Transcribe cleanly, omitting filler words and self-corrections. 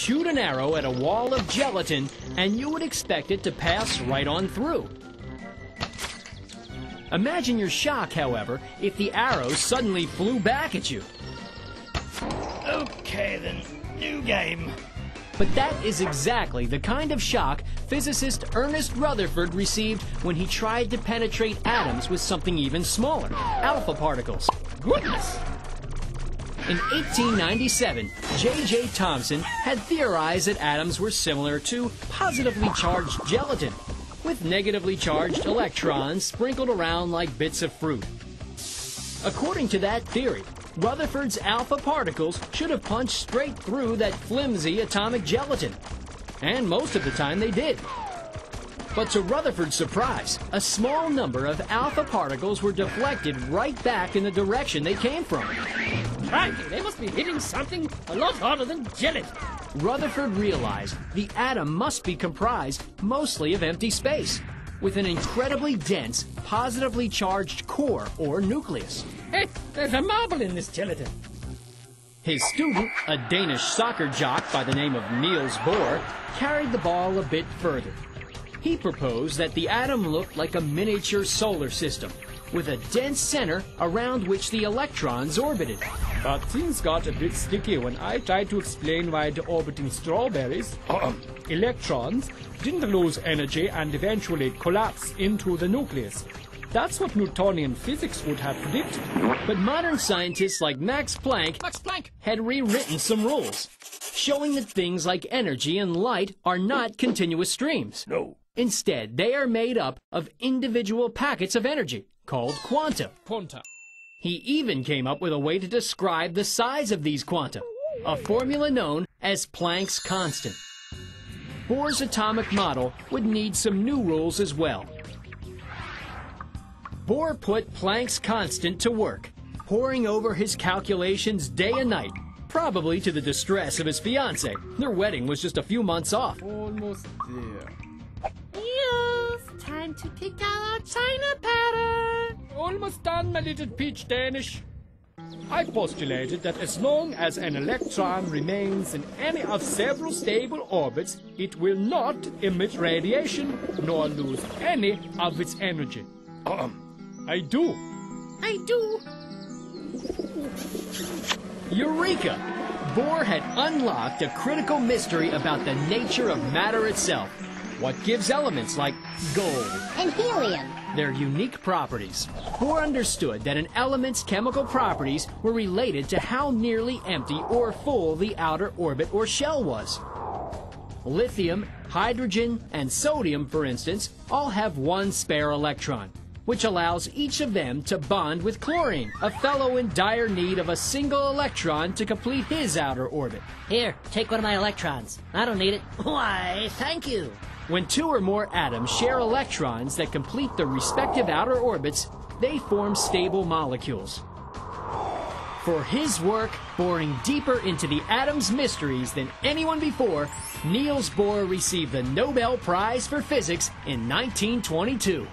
shoot an arrow at a wall of gelatin, and you would expect it to pass right on through. Imagine your shock, however, if the arrow suddenly flew back at you. Okay then, new game. But that is exactly the kind of shock physicist Ernest Rutherford received when he tried to penetrate atoms with something even smaller, alpha particles. Goodness! In 1897, J.J. Thomson had theorized that atoms were similar to positively charged gelatin, with negatively charged electrons sprinkled around like bits of fruit. According to that theory, Rutherford's alpha particles should have punched straight through that flimsy atomic gelatin. And most of the time they did. But to Rutherford's surprise, a small number of alpha particles were deflected right back in the direction they came from. Crikey, they must be hitting something a lot harder than gelatin. Rutherford realized the atom must be comprised mostly of empty space, with an incredibly dense, positively charged core or nucleus. Hey, there's a marble in this gelatin. His student, a Danish soccer jock by the name of Niels Bohr, carried the ball a bit further. He proposed that the atom looked like a miniature solar system, with a dense center around which the electrons orbited. But things got a bit sticky when I tried to explain why the orbiting strawberries, electrons, didn't lose energy and eventually collapse into the nucleus. That's what Newtonian physics would have predicted. But modern scientists like Max Planck had rewritten some rules, showing that things like energy and light are not continuous streams. No. Instead, they are made up of individual packets of energy, called quanta. Quanta. He even came up with a way to describe the size of these quanta, a formula known as Planck's constant. Bohr's atomic model would need some new rules as well. Bohr put Planck's constant to work, poring over his calculations day and night, probably to the distress of his fiancée. Their wedding was just a few months off. Almost there. Yes, time to pick out our China pattern. Almost done, my little peach Danish. I postulated that as long as an electron remains in any of several stable orbits, it will not emit radiation nor lose any of its energy. I do. Eureka! Bohr had unlocked a critical mystery about the nature of matter itself. What gives elements like gold and helium their unique properties. Bohr understood that an element's chemical properties were related to how nearly empty or full the outer orbit or shell was. Lithium, hydrogen, and sodium, for instance, all have one spare electron, which allows each of them to bond with chlorine, a fellow in dire need of a single electron to complete his outer orbit. Here, take one of my electrons. I don't need it. Why, thank you. When two or more atoms share electrons that complete their respective outer orbits, they form stable molecules. For his work boring deeper into the atom's mysteries than anyone before, Niels Bohr received the Nobel Prize for Physics in 1922.